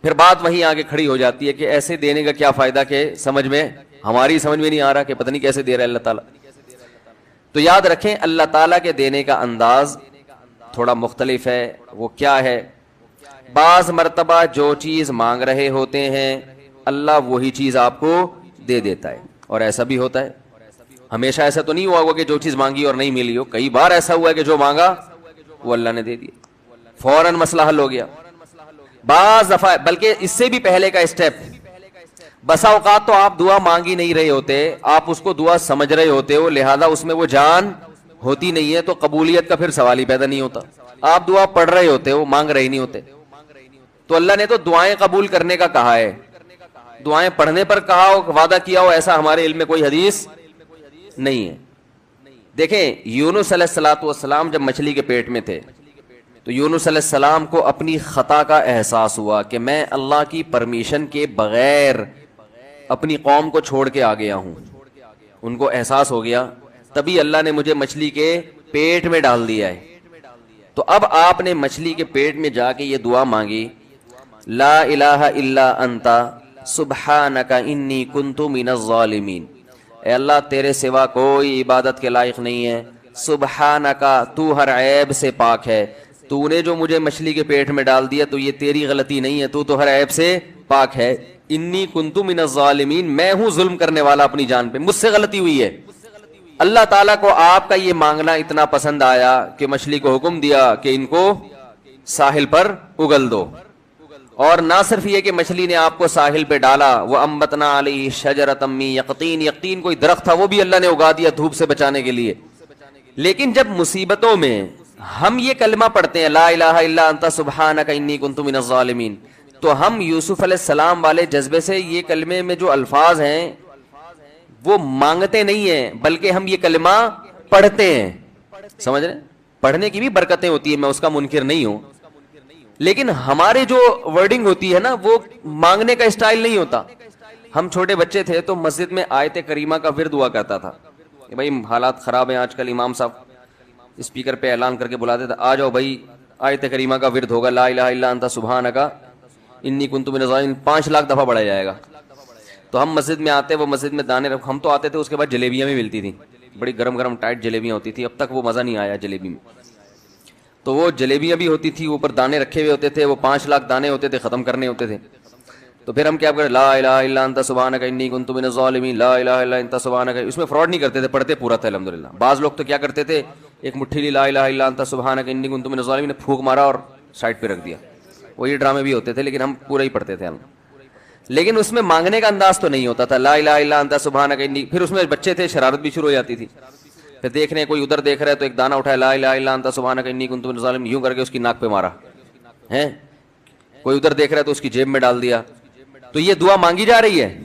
پھر بات وہیں آگے کھڑی ہو جاتی ہے کہ ایسے دینے کا کیا فائدہ کہ سمجھ میں ہماری سمجھ میں نہیں آ رہا کہ پتہ نہیں کیسے دے رہا ہے اللہ تعالیٰ. تو یاد رکھیں اللہ تعالیٰ کے دینے کا انداز تھوڑا مختلف ہے. وہ کیا ہے؟ بعض مرتبہ جو چیز مانگ رہے ہوتے ہیں اللہ وہی چیز آپ کو دے دیتا ہے. اور ایسا بھی ہوتا ہے, ہمیشہ ایسا تو نہیں ہوا ہوگا کہ جو چیز مانگی اور نہیں ملی ہو. کئی بار ایسا ہوا ہے کہ جو مانگا وہ اللہ نے دے دیا, فوراً مسئلہ حل ہو گیا. بعض دفعہ بلکہ اس سے بھی پہلے کا اسٹیپ, بسا اوقات تو آپ دعا مانگ ہی نہیں رہے ہوتے, آپ اس کو دعا سمجھ رہے ہوتے ہو, لہذا اس میں وہ جان ہوتی نہیں ہے, تو قبولیت کا پھر سوال ہی پیدا نہیں ہوتا. آپ دعا پڑھ رہے ہوتے ہو, مانگ رہے نہیں ہوتے. تو اللہ نے تو دعائیں قبول کرنے کا کہا ہے, دعائیں پڑھنے پر کہا ہو, وعدہ کیا ہو, ایسا ہمارے علم میں کوئی حدیث نہیں ہے. دیکھیں یونس علیہ الصلوۃ والسلام جب مچھلی کے پیٹ میں تھے تو یونس علیہ السلام کو اپنی خطا کا احساس ہوا کہ میں اللہ کی پرمیشن کے بغیر اپنی قوم کو چھوڑ کے آ گیا ہوں. ان کو احساس ہو گیا, تبھی اللہ نے مجھے مچھلی کے پیٹ میں ڈال دیا ہے. تو اب آپ نے مچھلی کے پیٹ میں جا کے یہ دعا مانگی, لا الہ الا انت سبحانک انی کنت من الظالمین. اے اللہ تیرے سوا کوئی عبادت کے لائق نہیں ہے, سبحانک تو ہر عیب سے پاک ہے, تو نے جو مجھے مچھلی کے پیٹ میں ڈال دیا تو یہ تیری غلطی نہیں ہے, تو ہر عیب سے پاک ہے. انی کنت من الظالمین, میں ہوں ظلم کرنے والا اپنی جان پہ, مجھ سے غلطی ہوئی ہے. اللہ تعالیٰ کو آپ کا یہ مانگنا اتنا پسند آیا کہ مچھلی کو حکم دیا کہ ان کو ساحل پر اگل دو. اور نہ صرف یہ کہ مچھلی نے آپ کو ساحل پہ ڈالا, وَأَنبَتْنَا عَلَيْهِ شَجَرَةً مِّن يَقْطِينٍ, یقطین کوئی درخت تھا وہ بھی اللہ نے اگا دیا دھوپ سے بچانے کے لیے. لیکن جب مصیبتوں میں ہم یہ کلمہ پڑھتے ہیں لا الہ الا انت سبحانک انی کنت من الظالمین, تو ہم یوسف علیہ السلام والے جذبے سے یہ کلمے میں جو الفاظ ہیں وہ مانگتے نہیں ہیں, بلکہ ہم یہ کلمہ پڑھتے ہیں. سمجھ رہے ہیں, پڑھنے کی بھی برکتیں ہوتی ہیں, میں اس کا منکر نہیں ہوں, لیکن ہمارے جو ورڈنگ ہوتی ہے نا وہ مانگنے کا اسٹائل نہیں ہوتا. ہم چھوٹے بچے تھے تو مسجد میں آیت کریمہ کا ورد ہوا کرتا تھا کہ بھائی حالات خراب ہیں آج کل, امام صاحب اسپیکر پہ اعلان کر کے بلاتے تھے, آ جاؤ بھائی آیت کریمہ کا ورد ہوگا, لا الہ الا انت سبحانک انی کنت من الظالمین, 5 لاکھ دفعہ پڑھا جائے گا. تو ہم مسجد میں آتے, وہ مسجد میں دانے رکھ, ہم تو آتے تھے, اس کے بعد جلیبیاں بھی ملتی تھیں, بڑی گرم گرم ٹائٹ جلیبیاں ہوتی تھی. اب تک وہ مزہ نہیں آیا جلیبی میں. تو وہ جلیبیاں بھی ہوتی تھی, اوپر دانے رکھے ہوئے ہوتے تھے, وہ 5 لاکھ دانے ہوتے تھے, ختم کرنے ہوتے تھے. تو پھر ہم کیا کریں, لا الہ الا انت سبحانک انی کنت من الظالمین, لا الہ الا انت سبحانک. اس میں فراڈ نہیں کرتے تھے, پڑھتے پورا تھا الحمدللہ. بعض لوگ تو کیا کرتے تھے, ایک مٹھی لی لا الہ الا انت سبحانک انی کنت من الظالمین, پھونک مارا اور سائڈ پہ رکھ دیا. وہ یہ ڈرامے بھی ہوتے تھے, لیکن ہم پورا ہی پڑھتے تھے ہم. لیکن اس میں مانگنے کا انداز تو نہیں ہوتا تھا, لا الہ الا انت سبحانک انی. پھر اس میں بچے تھے, شرارت بھی شروع ہو جاتی تھی. پھر دیکھ رہے ہیں کوئی ادھر دیکھ رہا ہے تو ایک دانہ اٹھایا, لا الہ الا انت سبحانک انی کنت من الظالمین, یوں کر کے اس کی ناک پہ مارا ہے. کوئی ادھر دیکھ رہا ہے تو اس کی جیب میں ڈال دیا. تو یہ دعا مانگی جا رہی ہے,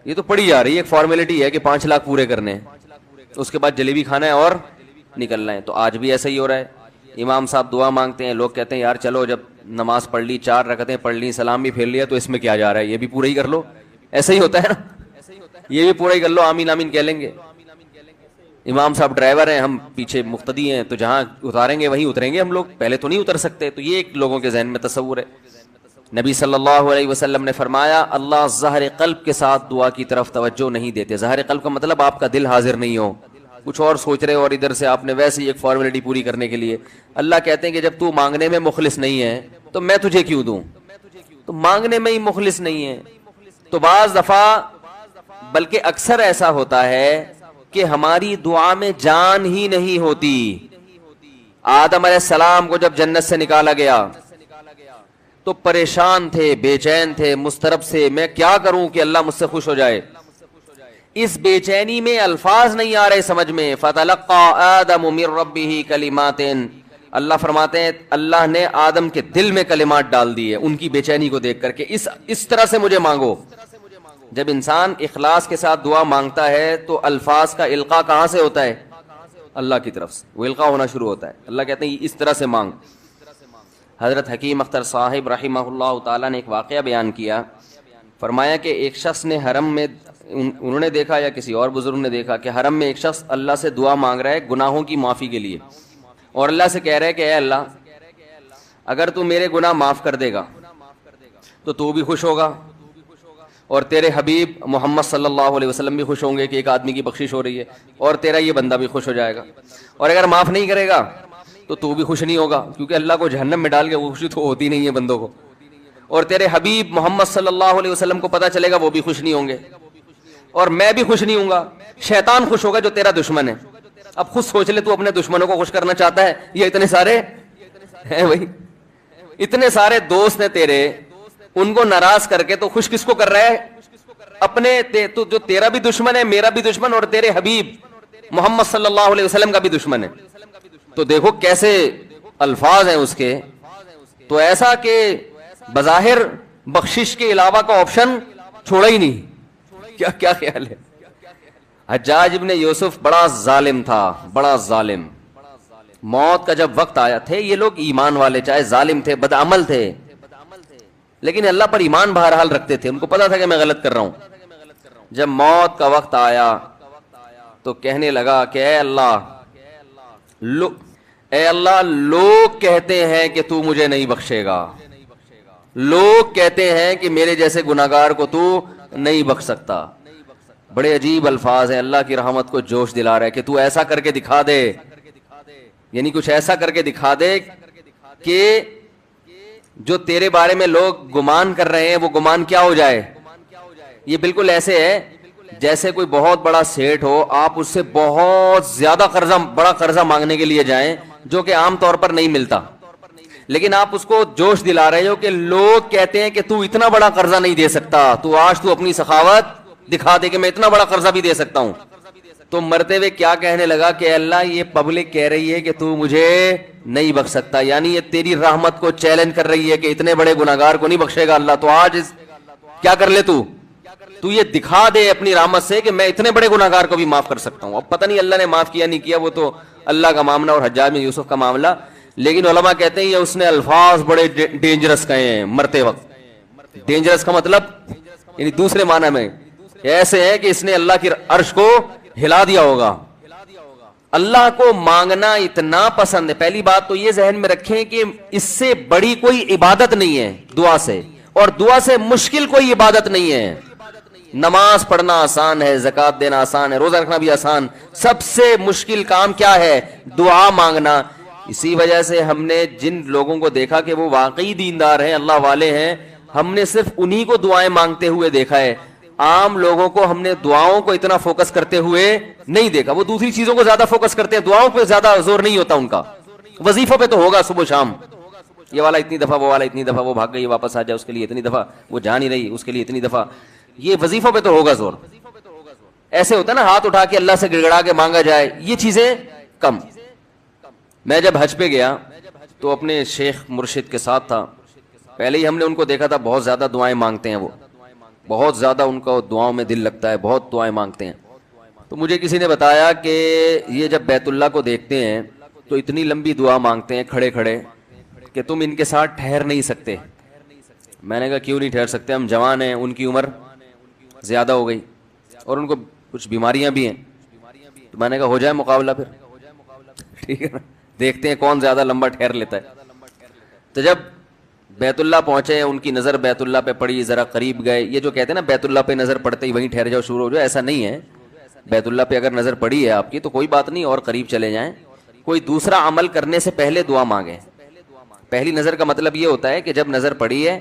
یہ تو پڑھی جا رہی ہے, ایک فارمیلٹی ہے کہ 5 لاکھ پورے کرنے ہیں, اس کے بعد جلیبی کھانا ہے اور نکلنا ہے. تو آج بھی ایسا ہی ہو رہا ہے. امام صاحب دعا مانگتے ہیں, لوگ کہتے ہیں یار چلو جب نماز پڑھ لی, 4 رکعتیں پڑھ لی, سلام بھی پھیر لیا, تو اس میں کیا جا رہا ہے, یہ بھی پورا ہی کر لو. ایسا ہی ہوتا ہے نا, یہ بھی پورا ہی کر لو, آمین آمین کہہ لیں گے. امام صاحب ڈرائیور ہیں, ہم پیچھے مقتدی ہیں, تو جہاں اتاریں گے وہیں اتریں گے ہم لوگ, پہلے تو نہیں اتر سکتے. تو یہ ایک لوگوں کے ذہن میں تصور ہے. نبی صلی اللہ علیہ وسلم نے فرمایا اللہ ظاہر قلب کے ساتھ دعا کی طرف توجہ نہیں دیتے. ظاہر قلب کا مطلب آپ کا دل حاضر نہیں ہو, کچھ اور سوچ رہے ہو, اور ادھر سے آپ نے ویسے ہی ایک فارمیلٹی پوری کرنے کے لیے. اللہ کہتے ہیں کہ جب تو مانگنے میں مخلص نہیں ہے تو میں تجھے کیوں دوں. تو مانگنے میں ہی مخلص نہیں ہے. تو بعض دفعہ بلکہ اکثر ایسا ہوتا ہے کہ ہماری دعا میں جان ہی نہیں ہوتی. آدم علیہ السلام کو جب جنت سے نکالا گیا تو پریشان تھے, بے چین تھے, مضطرب سے, میں کیا کروں کہ اللہ مجھ سے خوش ہو جائے. اس بے چینی میں الفاظ نہیں آ رہے سمجھ میں. فَتَلَقَّى آدَمُ مِن رَبِّهِ كَلِمَاتٍ, اللہ فرماتے ہیں اللہ نے آدم کے دل میں کلمات ڈال دیے ان کی بے چینی کو دیکھ کر کے, اس طرح سے مجھے مانگو. جب انسان اخلاص کے ساتھ دعا مانگتا ہے تو الفاظ کا القاء کہاں سے ہوتا ہے, اللہ کی طرف سے وہ القاء ہونا شروع ہوتا ہے. اللہ کہتے ہیں اس طرح سے مانگ. حضرت حکیم اختر صاحب رحمہ اللہ تعالیٰ نے ایک واقعہ بیان کیا, فرمایا کہ ایک شخص نے حرم میں, انہوں نے دیکھا یا کسی اور بزرگ نے دیکھا کہ حرم میں ایک شخص اللہ سے دعا مانگ رہا ہے گناہوں کی معافی کے لیے, اور اللہ سے کہہ رہا ہے کہ اے اللہ اگر تو میرے گناہ معاف کر دے گا تو تو بھی خوش ہوگا اور تیرے حبیب محمد صلی اللہ علیہ وسلم بھی خوش ہوں گے کہ ایک آدمی کی بخشش ہو رہی ہے, اور تیرا یہ بندہ بھی خوش ہو جائے گا. اور اگر معاف نہیں کرے گا تو بھی خوش نہیں ہوگا, کیونکہ اللہ کو جہنم میں ڈال کے وہ خوشی تو ہوتی نہیں ہے بندوں کو. اور تیرے حبیب محمد صلی اللہ علیہ وسلم کو پتہ چلے گا, وہ بھی خوش نہیں ہوں گے, اور میں بھی خوش نہیں ہوں گا. شیطان خوش ہوگا جو تیرا دشمن ہے. اب خود سوچ لے, تو اپنے دشمنوں کو خوش کرنا چاہتا ہے, یہ اتنے سارے ہیں بھائی, اتنے سارے دوست ہیں تیرے, ان کو ناراض کر کے تو خوش کس کو کر رہا ہے؟ اپنے تو جو تیرا بھی دشمن ہے, میرا بھی دشمن, اور تیرے حبیب محمد صلی اللہ علیہ وسلم کا بھی دشمن ہے. تو دیکھو کیسے الفاظ ہیں اس کے. تو ایسا کہ بظاہر بخشش کے علاوہ کا آپشن چھوڑا ہی نہیں. کیا خیال ہے؟ حجاج ابن یوسف بڑا ظالم تھا, بڑا ظالم. موت کا جب وقت آیا, تھے یہ لوگ ایمان والے, چاہے ظالم تھے, بدعمل تھے, لیکن اللہ پر ایمان بہرحال رکھتے تھے. ان کو پتا تھا کہ میں غلط کر رہا ہوں. جب موت کا وقت آیا تو کہنے لگا کہ اے اللہ, لوگ کہتے ہیں کہ تو مجھے نہیں بخشے گا, لوگ کہتے ہیں کہ میرے جیسے گناہگار کو تو نہیں بخش سکتا. بڑے عجیب الفاظ ہیں, اللہ کی رحمت کو جوش دلا رہا ہے کہ تو ایسا کر کے دکھا دے, یعنی کچھ ایسا کر کے دکھا دے کہ جو تیرے بارے میں لوگ گمان کر رہے ہیں وہ گمان کیا ہو جائے. یہ بالکل ایسے ہے جیسے کوئی بہت بڑا سیٹ ہو, آپ اس سے بہت زیادہ بڑا قرضہ مانگنے کے لیے جائیں جو کہ عام طور پر نہیں ملتا, لیکن آپ اس کو جوش دلا رہے ہو کہ لوگ کہتے ہیں کہ تو اتنا بڑا قرضہ نہیں دے سکتا, تو آج تو اپنی سخاوت دکھا دے کہ میں اتنا بڑا قرضہ بھی دے سکتا ہوں. تو مرتے ہوئے کیا کہنے لگا کہ اللہ, یہ پبلک کہہ رہی ہے کہ تو مجھے نہیں بخش سکتا, یعنی یہ تیری رحمت کو چیلنج کر رہی ہے کہ اتنے بڑے گناہگار کو نہیں بخشے گا اللہ, تو آج کیا کر لے, تو یہ دکھا دے اپنی رحمت سے کہ میں اتنے بڑے گناہگار کو بھی معاف کر سکتا ہوں. اب پتہ نہیں اللہ نے معاف کیا نہیں کیا, وہ تو اللہ کا معاملہ اور حجاج بن یوسف کا معاملہ, لیکن علماء کہتے ہیں یہ اس نے الفاظ بڑے ڈینجرس کہے ہیں مرتے وقت. ڈینجرس کا مطلب یعنی دوسرے معنی میں ایسے ہے کہ اس نے اللہ کی عرش کو ہلا دیا ہوگا. اللہ کو مانگنا اتنا پسند ہے. پہلی بات تو یہ ذہن میں رکھیں کہ اس سے بڑی کوئی عبادت نہیں ہے دعا سے, اور دعا سے مشکل کوئی عبادت نہیں ہے. نماز پڑھنا آسان ہے, زکوٰۃ دینا آسان ہے, روزہ رکھنا بھی آسان. سب سے مشکل کام کیا ہے؟ دعا مانگنا. اسی وجہ سے ہم نے جن لوگوں کو دیکھا کہ وہ واقعی دیندار ہیں, اللہ والے ہیں, ہم نے صرف انہی کو دعائیں مانگتے ہوئے دیکھا ہے. عام لوگوں کو ہم نے دعاؤں کو اتنا فوکس کرتے ہوئے نہیں دیکھا. وہ دوسری چیزوں کو زیادہ فوکس کرتے ہیں, دعاؤں پہ زیادہ زور نہیں ہوتا ان کا. وظیفوں پہ تو ہوگا صبح شام, یہ والا اتنی دفعہ, وہ والا اتنی دفعہ, وہ بھاگ گئی واپس آ جائے اس کے لیے اتنی دفعہ, وہ جا نہیں رہی اس کے لیے اتنی دفعہ. یہ وظیفوں پہ تو ہوگا زور. ایسے ہوتا ہے نا ہاتھ اٹھا کے اللہ سے گڑگڑا کے مانگا جائے, یہ چیزیں کم. میں جب حج پہ گیا تو اپنے شیخ مرشد کے ساتھ تھا. پہلے ہی ہم نے ان کو دیکھا تھا, بہت زیادہ دعائیں مانگتے ہیں وہ, بہت زیادہ ان کو دعاؤں میں دل لگتا ہے, بہت دعائیں مانگتے ہیں. تو مجھے کسی نے بتایا کہ یہ جب بیت اللہ کو دیکھتے ہیں تو اتنی لمبی دعا مانگتے ہیں کھڑے کھڑے کہ تم ان کے ساتھ ٹھہر نہیں سکتے. میں نے کہا کیوں نہیں ٹھہر سکتے, ہم جوان ہیں, ان کی عمر زیادہ ہو گئی اور ان کو کچھ بیماریاں بھی ہیں. تو میں نے کہا ہو جائے مقابلہ پھر, ٹھیک ہے نا, دیکھتے ہیں کون زیادہ لمبا ٹھہر لیتا ہے. تو جب بیت اللہ پہنچے, ان کی نظر بیت اللہ پہ پڑی, ذرا قریب گئے. یہ جو کہتے ہیں نا بیت اللہ پہ نظر پڑتے ہی وہیں ٹھہر جاؤ, شروع ہو جاؤ, ایسا نہیں ہے. بیت اللہ پہ اگر نظر پڑی ہے آپ کی تو کوئی بات نہیں, اور قریب چلے جائیں. کوئی دوسرا عمل کرنے سے پہلے دعا مانگیں. پہلی نظر کا مطلب یہ ہوتا ہے کہ جب نظر پڑی ہے,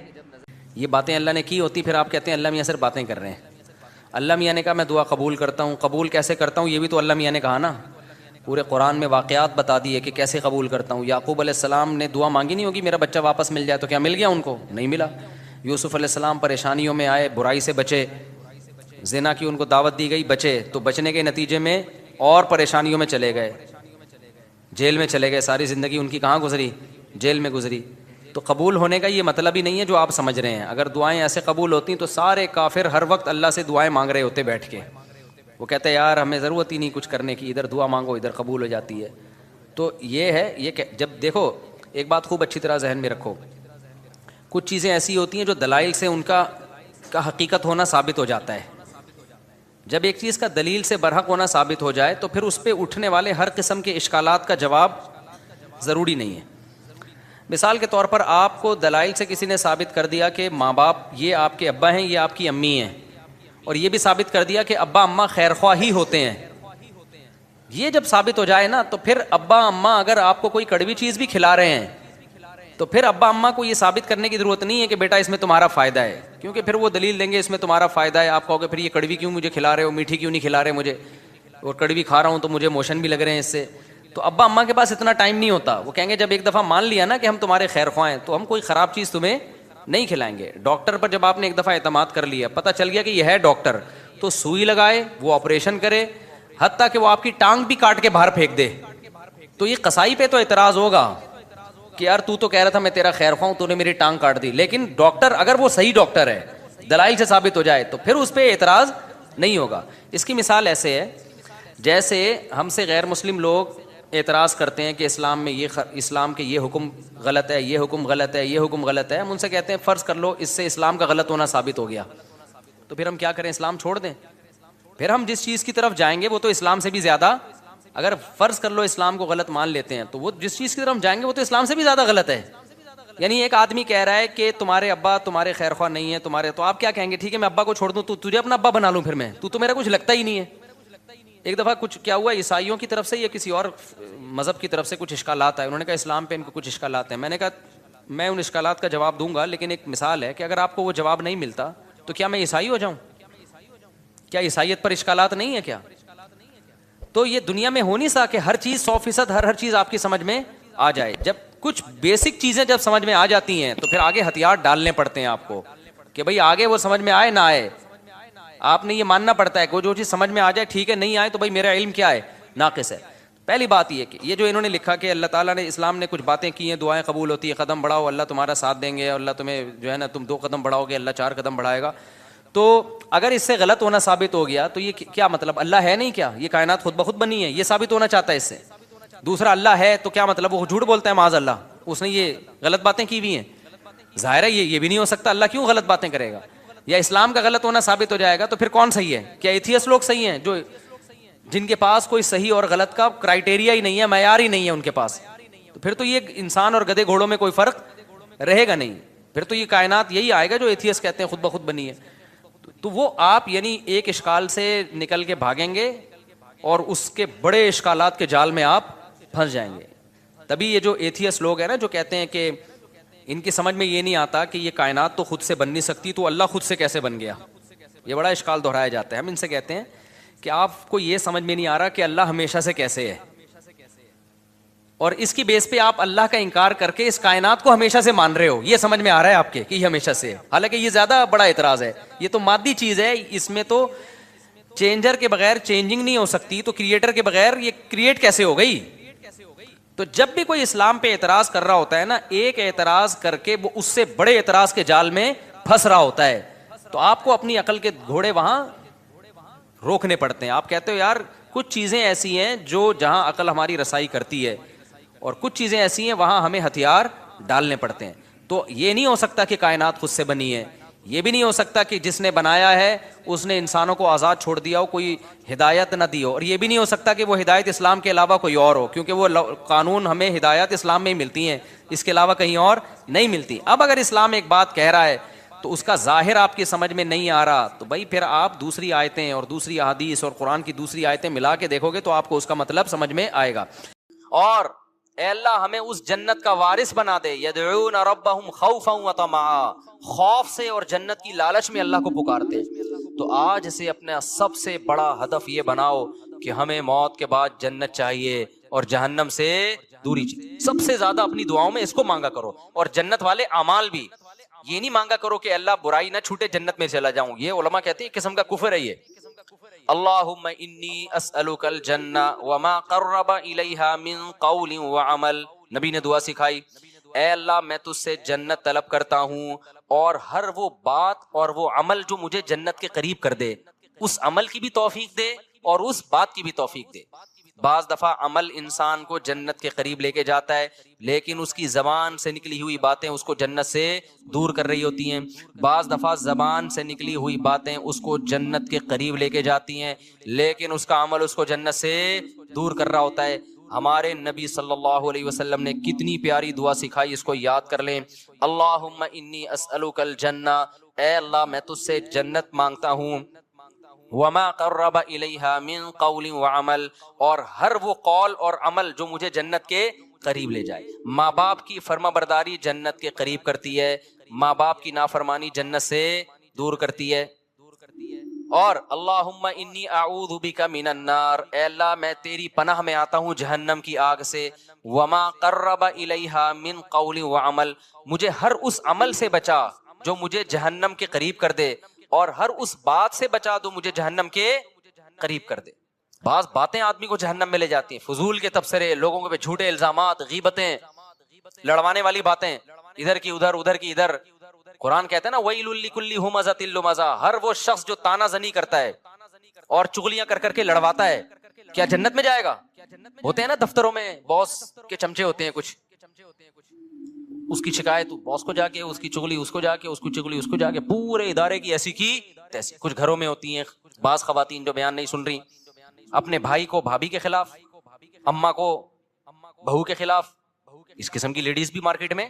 یہ باتیں اللہ نے کی ہوتی, پھر آپ کہتے ہیں اللہ میاں صرف باتیں کر رہے ہیں. اللہ میاں نے کہا میں دعا قبول کرتا ہوں. قبول کیسے کرتا ہوں یہ بھی تو اللہ میاں نے کہا نا, پورے قرآن میں واقعات بتا دیے کہ کیسے قبول کرتا ہوں. یعقوب علیہ السلام نے دعا مانگی نہیں ہوگی میرا بچہ واپس مل جائے, تو کیا مل گیا ان کو؟ نہیں ملا. یوسف علیہ السلام پریشانیوں میں آئے, برائی سے بچے, زنا کی ان کو دعوت دی گئی, بچے, تو بچنے کے نتیجے میں اور پریشانیوں میں چلے گئے, جیل میں چلے گئے. ساری زندگی ان کی کہاں گزری؟ جیل میں گزری. تو قبول ہونے کا یہ مطلب ہی نہیں ہے جو آپ سمجھ رہے ہیں. اگر دعائیں ایسے قبول ہوتی تو سارے کافر ہر وقت اللہ سے دعائیں مانگ رہے ہوتے بیٹھ کے. وہ کہتے ہیں یار ہمیں ضرورت ہی نہیں کچھ کرنے کی, ادھر دعا مانگو ادھر قبول ہو جاتی ہے. تو یہ ہے, یہ کہ جب دیکھو ایک بات خوب اچھی طرح ذہن میں رکھو, کچھ چیزیں ایسی ہوتی ہیں جو دلائل سے ان کا حقیقت ہونا ثابت ہو جاتا ہے. جب ایک چیز کا دلیل سے برحق ہونا ثابت ہو جائے تو پھر اس پہ اٹھنے والے ہر قسم کے اشکالات کا جواب ضروری نہیں ہے. مثال کے طور پر آپ کو دلائل سے کسی نے ثابت کر دیا کہ ماں باپ یہ آپ کے ابا ہیں، یہ آپ کی امی ہیں، اور یہ بھی ثابت کر دیا کہ ابا اماں خیر خواہ ہی ہوتے ہیں. یہ جب ثابت ہو جائے نا تو پھر ابا اماں اگر آپ کو کوئی کڑوی چیز بھی کھلا رہے ہیں تو پھر ابا اماں کو یہ ثابت کرنے کی ضرورت نہیں ہے کہ بیٹا اس میں تمہارا فائدہ ہے، کیونکہ پھر وہ دلیل دیں گے اس میں تمہارا فائدہ ہے. آپ کہو گے پھر یہ کڑوی کیوں مجھے کھلا رہے ہو، میٹھی کیوں نہیں کھلا رہے مجھے، اور کڑوی کھا رہا ہوں تو مجھے موشن بھی لگ رہے ہیں اس سے. تو ابا اماں کے پاس اتنا ٹائم نہیں ہوتا، وہ کہیں گے جب ایک دفعہ مان لیا نا کہ ہم تمہارے خیر خواہ ہیں تو ہم کوئی خراب چیز تمہیں نہیں کھلائیں گے. ڈاکٹر پر جب آپ نے ایک دفعہ اعتماد کر لیا، پتہ چل گیا کہ یہ ہے ڈاکٹر، تو سوئی لگائے، وہ آپریشن کرے، حتیٰ کہ وہ آپ کی ٹانگ بھی کاٹ کے باہر پھینک دے. تو یہ قصائی پہ تو اعتراض ہوگا کہ یار تو کہہ رہا تھا میں تیرا خیر خواہ ہوں، تو نے میری ٹانگ کاٹ دی. لیکن ڈاکٹر اگر وہ صحیح ڈاکٹر ہے، دلائل سے ثابت ہو جائے، تو پھر اس پہ اعتراض نہیں ہوگا. اس کی مثال ایسے ہے جیسے ہم سے غیر مسلم لوگ اعتراض کرتے ہیں کہ اسلام میں اسلام کے یہ حکم غلط ہے، یہ حکم غلط ہے، یہ حکم غلط ہے. ہم ان سے کہتے ہیں فرض کر لو اس سے اسلام کا غلط ہونا ثابت ہو گیا، تو پھر ہم کیا کریں، اسلام چھوڑ دیں؟ پھر ہم جس چیز کی طرف جائیں گے وہ تو اسلام سے بھی زیادہ، اگر فرض کر لو اسلام کو غلط مان لیتے ہیں تو وہ جس چیز کی طرف ہم جائیں گے وہ تو اسلام سے بھی زیادہ غلط ہے. یعنی ایک آدمی کہہ رہا ہے کہ تمہارے ابا تمہارے خیر خواہ نہیں ہے تمہارے، تو آپ کیا کہیں گے، ٹھیک ہے میں ابا کو چھوڑ دوں، تو تجھے اپنا ابا بنا لوں، پھر میں تو میرا کچھ لگتا ہی نہیں ہے. ایک دفعہ کچھ کیا ہوا، عیسائیوں کی طرف سے یا کسی اور مذہب کی طرف سے کچھ اشکالات آئے، انہوں نے کہا اسلام پہ ان کو کچھ اشکالات ہیں. میں نے کہا میں ان اشکالات کا جواب دوں گا، لیکن ایک مثال ہے کہ اگر آپ کو وہ جواب نہیں ملتا تو کیا میں عیسائی ہو جاؤں؟ کیا عیسائیت پر اشکالات نہیں ہے کیا؟ تو یہ دنیا میں ہو نہیں سکتا کہ ہر چیز 100% ہر چیز آپ کی سمجھ میں آ جائے. جب کچھ بیسک چیزیں جب سمجھ میں آ جاتی ہیں تو پھر آگے ہتھیار ڈالنے پڑتے ہیں آپ کو کہ بھئی آگے وہ سمجھ میں آئے نہ آئے، آپ نے یہ ماننا پڑتا ہے کہ جو چیز سمجھ میں آ جائے ٹھیک ہے، نہیں آئے تو بھئی میرا علم کیا ہے، ناقص ہے. پہلی بات یہ کہ یہ جو انہوں نے لکھا کہ اللہ تعالیٰ نے اسلام نے کچھ باتیں کی ہیں، دعائیں قبول ہوتی ہیں، قدم بڑھاؤ اللہ تمہارا ساتھ دیں گے، اللہ تمہیں جو ہے نا تم 2 قدم بڑھاؤ گے اللہ 4 قدم بڑھائے گا. تو اگر اس سے غلط ہونا ثابت ہو گیا تو یہ کیا مطلب، اللہ ہے نہیں کیا، یہ کائنات خود بخود بنی ہے، یہ ثابت ہونا چاہتا ہے اس سے. دوسرا اللہ ہے تو کیا مطلب وہ جھوٹ بولتا ہے معاذ اللہ، اس نے یہ غلط باتیں کی ہوئی ہیں. ظاہر ہے یہ بھی نہیں ہو سکتا، اللہ کیوں غلط باتیں کرے گا. یا اسلام کا غلط ہونا ثابت ہو جائے گا تو پھر کون صحیح ہے؟ کیا ایتھیسٹ لوگ صحیح ہیں جو جن کے پاس کوئی صحیح اور غلط کا کرائٹیریا ہی نہیں ہے، معیار ہی نہیں ہے ان کے پاس؟ تو پھر تو یہ انسان اور گدھے گھوڑوں میں کوئی فرق رہے گا نہیں، پھر تو یہ کائنات یہی آئے گا جو ایتھیسٹ کہتے ہیں خود بخود بنی ہے. تو وہ آپ یعنی ایک اشکال سے نکل کے بھاگیں گے اور اس کے بڑے اشکالات کے جال میں آپ پھنس جائیں گے. تبھی یہ جو ایتھیسٹ لوگ ہیں نا جو کہتے ہیں کہ ان کی سمجھ میں یہ نہیں آتا کہ یہ کائنات تو خود سے بن نہیں سکتی تو اللہ خود سے کیسے بن گیا، یہ بڑا اشکال دہرایا جاتا ہے. ہم ان سے کہتے ہیں کہ آپ کو یہ سمجھ میں نہیں آ رہا کہ اللہ ہمیشہ سے کیسے ہے، اور اس کی بیس پہ آپ اللہ کا انکار کر کے اس کائنات کو ہمیشہ سے مان رہے ہو. یہ سمجھ میں آ رہا ہے آپ کے کہ یہ ہمیشہ سے ہے، حالانکہ یہ زیادہ بڑا اعتراض ہے. یہ تو مادی چیز ہے، اس میں تو چینجر کے بغیر چینجنگ نہیں ہو سکتی، تو کریٹر کے بغیر یہ کریٹ کیسے ہو گئی. تو جب بھی کوئی اسلام پہ اعتراض کر رہا ہوتا ہے نا، ایک اعتراض کر کے وہ اس سے بڑے اعتراض کے جال میں پھنس رہا ہوتا ہے. تو آپ کو اپنی عقل کے گھوڑے وہاں روکنے پڑتے ہیں. آپ کہتے ہو یار کچھ چیزیں ایسی ہیں جو جہاں عقل ہماری رسائی کرتی ہے، اور کچھ چیزیں ایسی ہیں وہاں ہمیں ہتھیار ڈالنے پڑتے ہیں. تو یہ نہیں ہو سکتا کہ کائنات خود سے بنی ہے، یہ بھی نہیں ہو سکتا کہ جس نے بنایا ہے اس نے انسانوں کو آزاد چھوڑ دیا ہو، کوئی ہدایت نہ دی ہو، اور یہ بھی نہیں ہو سکتا کہ وہ ہدایت اسلام کے علاوہ کوئی اور ہو، کیونکہ وہ قانون ہمیں ہدایت اسلام میں ہی ملتی ہیں، اس کے علاوہ کہیں اور نہیں ملتی. اب اگر اسلام ایک بات کہہ رہا ہے تو اس کا ظاہر آپ کی سمجھ میں نہیں آ رہا تو بھائی پھر آپ دوسری آیتیں اور دوسری احادیث اور قرآن کی دوسری آیتیں ملا کے دیکھو گے تو آپ کو اس کا مطلب سمجھ میں آئے گا. اور اے اللہ ہمیں اس جنت کا وارث بنا دے، یدعون ربہم خوفا وطمعا، خوف سے اور جنت کی لالچ میں اللہ کو پکارتے. تو آج سے اپنا سب سے بڑا ہدف یہ بناؤ کہ ہمیں موت کے بعد جنت چاہیے اور جہنم سے دوری چاہیے. سب سے زیادہ اپنی دعاؤں میں اس کو مانگا کرو، اور جنت والے اعمال بھی. یہ نہیں مانگا کرو کہ اللہ برائی نہ چھوٹے جنت میں چلا جاؤں، یہ علماء کہتے ہیں ایک قسم کا کفر ہے یہ. اللہم انی اسألک الجنہ وما قرب الیہا من قول وعمل. نبی نے دعا سکھائی، اے اللہ میں تجھ سے جنت طلب کرتا ہوں اور ہر وہ بات اور وہ عمل جو مجھے جنت کے قریب کر دے، اس عمل کی بھی توفیق دے اور اس بات کی بھی توفیق دے. بعض دفعہ عمل انسان کو جنت کے قریب لے کے جاتا ہے، لیکن اس کی زبان سے نکلی ہوئی باتیں اس کو جنت سے دور کر رہی ہوتی ہیں. بعض دفعہ زبان سے نکلی ہوئی باتیں اس کو جنت کے قریب لے کے جاتی ہیں، لیکن اس کا عمل اس کو جنت سے دور کر رہا ہوتا ہے. ہمارے نبی صلی اللہ علیہ وسلم نے کتنی پیاری دعا سکھائی، اس کو یاد کر لیں. اللہم انی اسألک الجنہ، اے اللہ میں تجھ سے جنت مانگتا ہوں. وما قرب الیہا من قول وعمل، اور ہر وہ قول اور عمل جو مجھے جنت کے قریب لے جائے. ماں باپ کی فرما برداری جنت کے قریب کرتی ہے، ماں باپ کی نافرمانی جنت سے دور کرتی ہے. اور اللہم انی اعوذ بک من النار، اے اللہ میں تیری پناہ میں آتا ہوں جہنم کی آگ سے. وما قرب الیہا من قول وعمل، مجھے ہر اس عمل سے بچا جو مجھے جہنم کے قریب کر دے، اور ہر اس بات سے بچا دو مجھے جہنم کے قریب کر دے. بعض باتیں آدمی کو جہنم میں لے جاتی ہیں، فضول کے تبصرے، لوگوں کے جھوٹے الزامات، غیبتیں، لڑوانے والی باتیں، ادھر کی ادھر ادھر کی ادھر. قرآن کہتا ہے نا وَيْلٌ لِّكُلِّ ہُمَزَةٍ لُمَزَةٍ، ہر وہ شخص جو تانا زنی کرتا ہے اور چغلیاں کر کر کے لڑواتا ہے، کیا جنت میں جائے گا؟ ہوتے ہیں نا دفتروں میں باس کے چمچے ہوتے ہیں کچھ، اس کی شکایت باس کو جا کے، اس کی چغلی اس کو جا کے، اس کی چغلی اس کو جا کے، پورے ادارے کی ایسی کی تیسی. کچھ گھروں میں ہوتی ہیں بعض خواتین جو بیان نہیں سن رہی، اپنے بھائی کو بھابھی کے خلاف، اماں کو بہو کے خلاف. اس قسم کی لیڈیز بھی مارکیٹ میں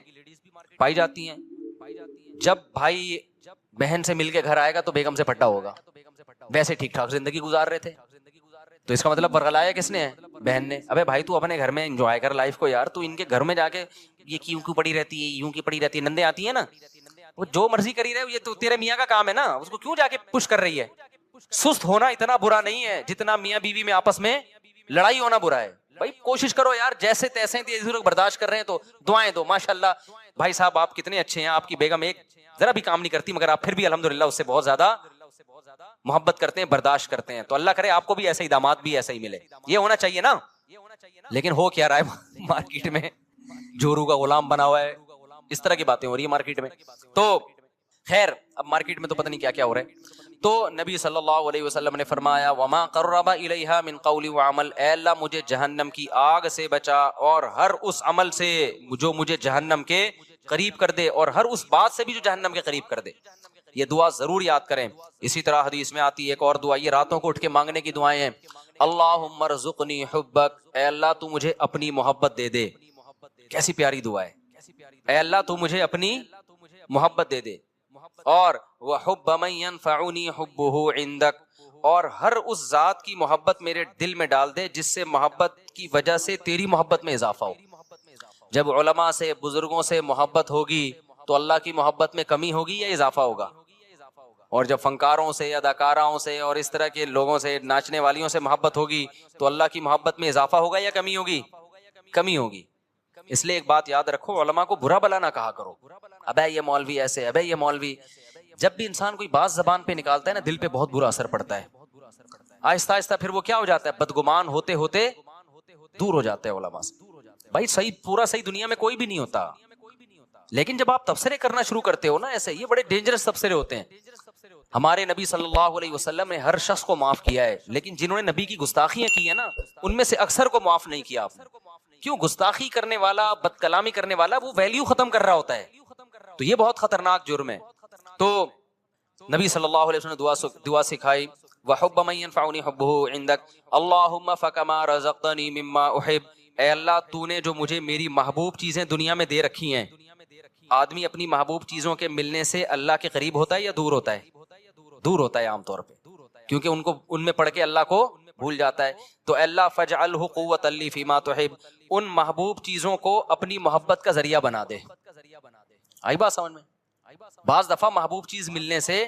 پائی جاتی ہیں. جب بھائی بہن سے مل کے گھر آئے گا تو بیگم سے پھٹا ہوگا، ویسے ٹھیک ٹھاک زندگی گزار رہے تھے، تو اس کا مطلب ورغلایا کس نے ہے؟ بہن نے. ابے بھائی تو اپنے گھر میں انجوائے کر لائف کو یار، تو ان کے گھر میں جا کے یہ کیوں پڑی رہتی ہے، یوں کی پڑی رہتی ہے، نندیں آتی ہیں نا، وہ جو مرضی کری رہے، یہ تو تیرے میاں کا کام ہے نا، اس کو کیوں جا کے پش کر رہی ہے؟ سست ہونا اتنا برا نہیں ہے جتنا میاں بیوی میں آپس میں لڑائی ہونا برا ہے. بھائی کوشش کرو یار، جیسے تیسے برداشت کر رہے ہیں تو دعائیں دو. ماشاءاللہ بھائی صاحب آپ کتنے اچھے ہیں، آپ کی بیگم ایک ذرا بھی کام نہیں کرتی، مگر آپ پھر بھی الحمدللہ اس سے بہت زیادہ محبت کرتے ہیں، برداشت کرتے ہیں. تو اللہ کرے آپ کو بھی ایسے ہی داماد بھی ایسا ہی ملے. یہ ہونا چاہیے نا. لیکن ہو کیا رہا ہے مارکیٹ میں، جورو کا غلام بنا ہوا ہے، اس طرح کی باتیں ہو رہی ہیں مارکیٹ میں. تو خیر اب مارکیٹ میں تو پتہ نہیں کیا کیا ہو رہا ہے. تو نبی صلی اللہ علیہ وسلم نے فرمایا وما قرب الیہا من قول وعمل، اے اللہ مجھے جہنم کی آگ سے بچا اور ہر اس عمل سے جو مجھے جہنم کے قریب کر دے، اور ہر اس بات سے بھی جو جہنم کے قریب کر دے. یہ دعا ضرور یاد کریں. اسی طرح حدیث میں آتی ہے ایک اور دعا، یہ راتوں کو اٹھ کے مانگنے کی دعائیں ہیں. اللہم ارزقنی حبک، اے اللہ تو مجھے اپنی محبت دے دے. کیسی پیاری دعا ہے، اے اللہ تو مجھے اپنی محبت دے دے. اور وحب من ينفعنی حبہ عندک، اور ہر اس ذات کی محبت میرے دل میں ڈال دے جس سے محبت کی وجہ سے تیری محبت میں اضافہ ہو. جب علماء سے بزرگوں سے محبت ہوگی تو اللہ کی محبت میں کمی ہوگی یا اضافہ ہوگا؟ اور جب فنکاروں سے یا اداکاروں سے اور اس طرح کے لوگوں سے، ناچنے والیوں سے محبت ہوگی تو اللہ کی محبت میں اضافہ ہوگا یا کمی ہوگی؟ کمی ہوگی. اس لیے ایک بات یاد رکھو، علماء کو برا بلا نہ کہا کرو، ابے یہ مولوی ایسے، ابے یہ مولوی. جب بھی انسان کوئی بات زبان پہ نکالتا ہے نا، دل پہ بہت برا اثر پڑتا ہے. آہستہ آہستہ پھر وہ کیا ہو جاتا ہے، بدگمان ہوتے ہوتے دور ہو جاتے ہیں علماء سے. بھائی صحیح، پورا صحیح دنیا میں کوئی بھی نہیں ہوتا، لیکن جب آپ تبصرے کرنا شروع کرتے ہو نا ایسے، یہ بڑے ڈینجرس تبصرے ہوتے ہیں. ہمارے نبی صلی اللہ علیہ وسلم نے ہر شخص کو معاف کیا ہے، لیکن جنہوں نے نبی کی گستاخیاں کی ہیں نا، ان میں سے اکثر کو معاف نہیں کیا آپ نے. کیوں؟ گستاخی کرنے والا، بد کلامی کرنے والا وہ ویلیو ختم کر رہا ہوتا ہے، تو یہ بہت خطرناک جرم ہے. تو نبی صلی اللہ علیہ وسلم نے دعا سکھائی وحب من ينفعنی حبہ عندک اللہم فکما رزقتنی مما احب، اے اللہ تو نے جو مجھے میری محبوب چیزیں دنیا میں دے رکھی ہیں. آدمی اپنی محبوب چیزوں کے ملنے سے اللہ کے قریب ہوتا ہے یا دور ہوتا ہے؟ دور ہوتا ہے عام طور پہ، کیونکہ ان میں پڑھ کے اللہ کو بھول جاتا ہے. تو اللہ فجعلہ قوۃ لی فیما تحب، ان محبوب چیزوں کو اپنی محبت کا ذریعہ بنا دے. آئی بات سمجھ میں؟ بعض دفعہ محبوب چیز ملنے سے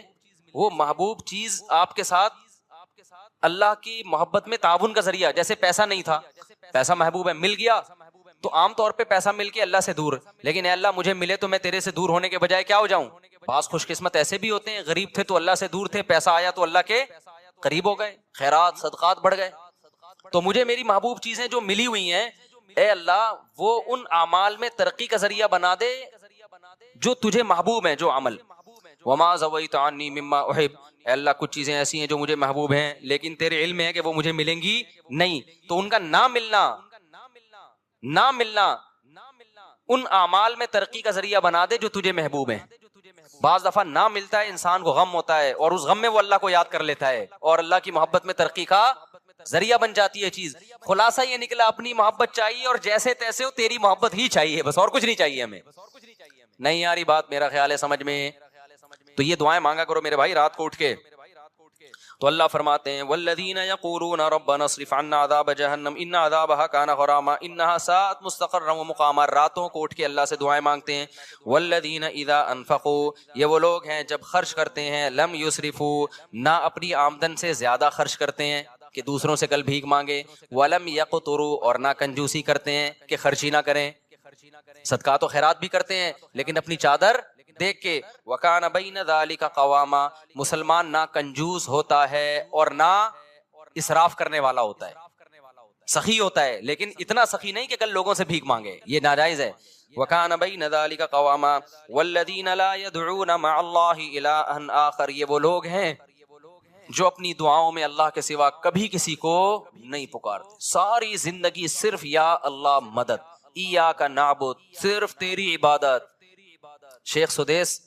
وہ محبوب چیز آپ کے ساتھ اللہ کی محبت میں تعاون کا ذریعہ، جیسے پیسہ نہیں تھا، پیسہ محبوب ہے، مل گیا تو عام طور پہ پیسہ مل کے اللہ سے دور، لیکن اے اللہ مجھے ملے تو میں تیرے سے دور ہونے کے بجائے کیا ہو جاؤں. بعض خوش قسمت ایسے بھی ہوتے ہیں، غریب تھے تو اللہ سے دور تھے، پیسہ آیا تو اللہ کے قریب ہو گئے، خیرات صدقات بڑھ گئے. تو مجھے میری محبوب چیزیں جو ملی ہوئی ہیں، اے اللہ وہ ان اعمال میں ترقی کا ذریعہ بنا دے جو تجھے محبوب ہیں، جو عمل. وما زویت عنی مما احب، اے اللہ کچھ چیزیں ایسی ہیں جو مجھے محبوب ہیں لیکن تیرے علم ہے کہ وہ مجھے ملیں گی نہیں، تو ان کا نہ ملنا ان اعمال میں ترقی کا ذریعہ بنا دے جو تجھے محبوب ہیں. بعض دفعہ نہ ملتا ہے، انسان کو غم ہوتا ہے اور اس غم میں وہ اللہ کو یاد کر لیتا ہے اور اللہ کی محبت میں ترقی کا ذریعہ بن جاتی ہے چیز. خلاصہ یہ نکلا اپنی محبت چاہیے اور جیسے تیسے ہو تیری محبت ہی چاہیے بس, اور کچھ نہیں چاہیے ہمیں. نہیں یاری بات میرا خیال ہے سمجھ میں. تو یہ دعائیں مانگا کرو میرے بھائی رات کو اٹھ کے. تو اللہ فرماتے ہیں والذین یقولون ربنا اصرف عنا عذاب جہنم ان عذابها کان غراما انها ساءت مستقرا ومقاما. راتوں کو اٹھ کے اللہ سے دعائیں مانگتے ہیں. والذین اذا انفقوا, یہ وہ لوگ ہیں جب خرچ کرتے ہیں, لم یسرفوا, نہ اپنی آمدن سے زیادہ خرچ کرتے ہیں کہ دوسروں سے کل بھیک مانگے, ولم یقتروا, اور نہ کنجوسی کرتے ہیں کہ خرچی نہ کریں. صدقات و خیرات بھی کرتے ہیں لیکن اپنی چادر دیکھ کے. وکان بین ذالک قواما, مسلمان نہ کنجوس ہوتا ہے اور نہ اسراف کرنے والا ہوتا ہے, سخی ہوتا ہے لیکن اتنا سخی نہیں کہ کل لوگوں سے بھیک مانگے, یہ ناجائز ہے. وکان بین ذالک قواما والذین لا يدعون مع اللہ الہا آخر, یہ وہ لوگ ہیں جو اپنی دعاؤں میں اللہ کے سوا کبھی کسی کو نہیں پکارتے. ساری زندگی صرف یا اللہ مدد, ایاک نعبد, صرف تیری عبادت. شیخ سدیس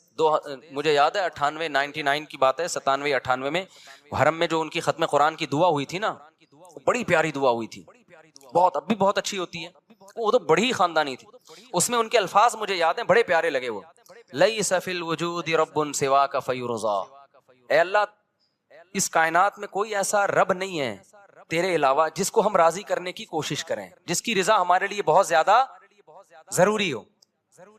مجھے یاد ہے 99 کی بات ہے, 97-98 میں حرم میں جو ان کی ختم قرآن کی دعا ہوئی تھی نا, بڑی پیاری دعا ہوئی تھی, بہت اب بھی بہت اچھی ہوتی ہے, وہ تو بڑی خاندانی تھی. اس میں ان کے الفاظ مجھے یاد ہیں, بڑے پیارے لگے وہ. لیس فی الوجود رب سواک فیرضا, اے اللہ اس کائنات میں کوئی ایسا رب نہیں ہے تیرے علاوہ جس کو ہم راضی کرنے کی کوشش کریں, جس کی رضا ہمارے لیے بہت زیادہ ضروری ہو.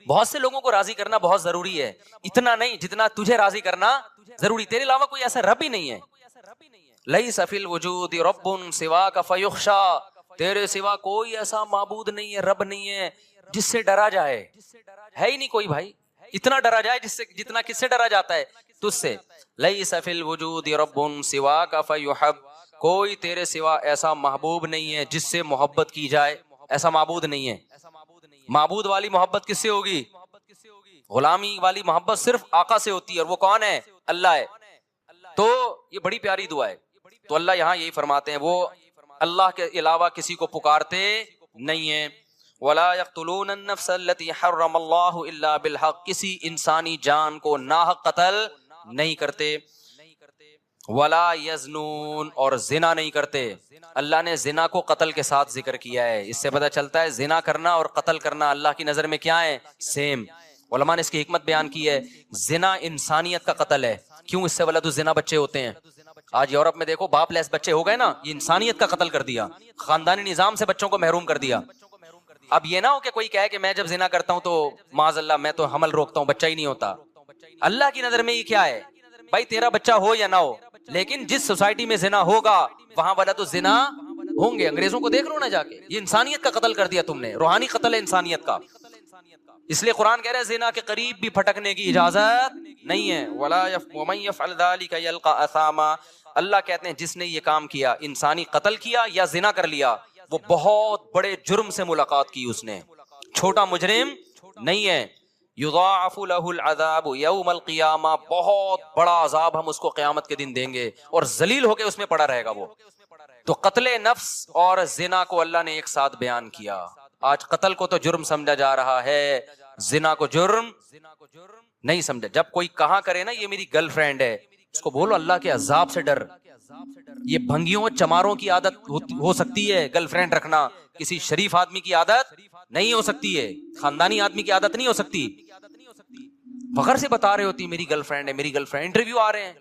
بہت سے لوگوں کو راضی کرنا بہت ضروری ہے, اتنا نہیں جتنا تجھے راضی کرنا ضروری. تیرے علاوہ کوئی ایسا رب ہی نہیں ہے. لیس فی الوجود رب سواک فیخشا, تیرے سوا کوئی ایسا معبود نہیں ہے, رب نہیں ہے جس سے ڈرا جائے. ہے ہی نہیں کوئی بھائی اتنا ڈرا جائے جس سے جتنا کس سے ڈرا جاتا ہے, تجھ سے. لیس فی الوجود رب سواک فیحب, کوئی تیرے سوا ایسا محبوب نہیں ہے جس سے محبت کی جائے, ایسا معبود نہیں ہے. معبود والی محبت کس سے ہوگی؟ غلامی والی محبت صرف آقا سے ہوتی ہے, اور وہ کون ہے؟ اللہ ہے. تو یہ بڑی پیاری دعا ہے. تو اللہ یہاں یہی فرماتے ہیں وہ اللہ کے علاوہ کسی کو پکارتے نہیں ہیں. ولا يقتلون النفس التي حرم اللہ الا بالحق, کسی انسانی جان کو ناحق قتل نہیں کرتے. ولا یزنون, اور زنا نہیں کرتے. اللہ نے زنا کو قتل کے ساتھ ذکر کیا ہے, اس سے پتہ چلتا ہے زنا کرنا اور قتل کرنا اللہ کی نظر میں کیا ہے؟ سیم. علماء نے اس کی حکمت بیان کی ہے, زنا انسانیت کا قتل ہے. کیوں؟ اس سے ولد الزنا بچے ہوتے ہیں. آج یورپ میں دیکھو باپ لیس بچے ہو گئے نا, یہ انسانیت کا قتل کر دیا, خاندانی نظام سے بچوں کو محروم کر دیا. اب یہ نہ ہو کہ کوئی کہے کہ میں جب زنا کرتا ہوں تو معاذ اللہ میں تو حمل روکتا ہوں, بچہ ہی نہیں ہوتا. اللہ کی نظر میں یہ کیا ہے بھائی, تیرا بچہ ہو یا نہ ہو, لیکن جس سوسائٹی میں زنا ہوگا وہاں ولد الزنا ہوں گے. انگریزوں کو دیکھ لو نا جا کے, یہ انسانیت کا قتل کر دیا تم نے, روحانی قتل ہے انسانیت کا. اس لیے قرآن کہہ رہا ہے زنا کے قریب بھی پھٹکنے کی اجازت نہیں ہے. وَمَن يَفْعَلْ ذَلِكَ يَلْقَ أَثَامًا, اللہ کہتے ہیں جس نے یہ کام کیا, انسانی قتل کیا یا زنا کر لیا, وہ بہت بڑے جرم سے ملاقات کی اس نے, چھوٹا مجرم نہیں ہے. یضاعف له العذاب یوم القیامہ, بہت بڑا عذاب ہم اس کو قیامت کے دن دیں گے اور ذلیل ہو کے اس میں پڑا رہے گا وہ. تو قتل نفس اور زنا کو اللہ نے ایک ساتھ بیان کیا. آج قتل کو تو جرم سمجھا جا رہا ہے, زنا کو جرم نہیں سمجھا. جب کوئی کہاں کرے نا یہ میری گرل فرینڈ ہے, اس کو بولو اللہ کے عذاب سے ڈر. یہ بھنگیوں چماروں کی عادت ہو سکتی ہے گرل فرینڈ رکھنا, کسی شریف آدمی کی عادت نہیں ہو سکتی ہے, خاندانی آدمی کی عادت نہیں ہو سکتی. فخر سے بتا رہے ہوتی میری گرل فرینڈ ہے, میری گرل فرینڈ. انٹرویو آ رہے ہیں,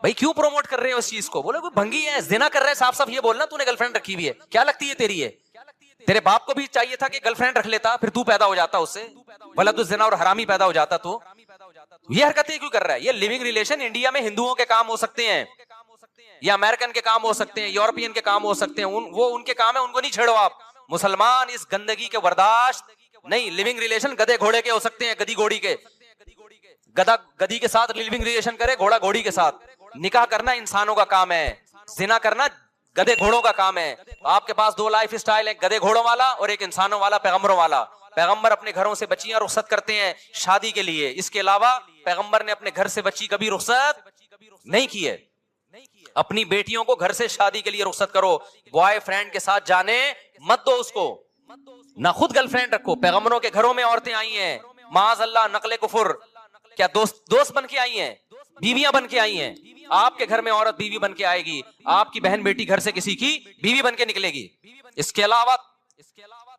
بھائی کیوں پروموٹ کر رہے ہو اس چیز کو؟ بولے کوئی بھنگی ہے, زنا کر رہا ہے, صاف صاف یہ بولنا تو نے گرل فرینڈ رکھی ہوئی ہے, کیا لگتی ہے تیری ہے؟ تیرے باپ کو بھی چاہیے تھا کہ گرل فرینڈ رکھ لیتا, پھر تو پیدا ہو جاتا اس سے ولد الزنا اور حرامی پیدا ہو جاتا. تو یہ حرکتیں کیوں کر رہا ہے؟ یہ لیونگ ریلیشن انڈیا میں ہندوؤں کے کام ہو سکتے ہیں, یا امریکن کے کام ہو سکتے ہیں, یورپین کے کام ہو سکتے ہیں, وہ ان کے کام ہے, ان کو نہیں چھیڑو آپ. مسلمان اس گندگی کے برداشت نہیں. لیونگ ریلیشن گدے گھوڑے کے ہو سکتے ہیں, گدی گھوڑی کے, گدھا گدی کے ساتھ لیونگ ریلیشن کرے, گھوڑا گھوڑی کے ساتھ. نکاح کرنا انسانوں کا کام ہے, زنا کرنا گدے گھوڑوں کا کام ہے. آپ کے پاس دو لائف سٹائل ہے, گدے گھوڑوں والا اور ایک انسانوں والا, پیغمبروں والا. پیغمبر اپنے گھروں سے بچیاں رخصت کرتے ہیں شادی کے لیے, اس کے علاوہ پیغمبر نے اپنے گھر سے بچی کبھی رخصت نہیں کی ہے. اپنی بیٹیوں کو گھر سے شادی کے لیے رخصت کرو, بوائے فرینڈ کے ساتھ جانے مت دو اس کو, نہ خود گرل فرینڈ رکھو. پیغمبروں کے گھروں میں عورتیں آئی ہیں معاذ اللہ نقل کفر, کیا دوست بن کے آئی ہیں؟ بیویاں بن کے آئی ہیں. آپ کے گھر میں عورت بیوی بن کے آئے گی, آپ کی بہن بیٹی گھر سے کسی کی بیوی بن کے نکلے گی. اس کے علاوہ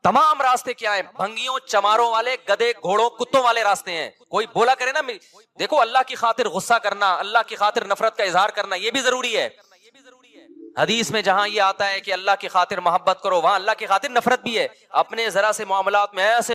تمام راستے کیا ہیں؟ بھنگیوں, چماروں والے, گدے, گھوڑوں, کتوں والے راستے ہیں. کوئی بولا کرے نا, دیکھو اللہ کی خاطر غصہ کرنا, اللہ کی خاطر نفرت کا اظہار کرنا, یہ بھی ضروری ہے. حدیث میں جہاں یہ آتا ہے کہ اللہ کی خاطر محبت کرو, وہاں اللہ کی خاطر نفرت بھی ہے. اپنے ذرا سے معاملات میں ایسے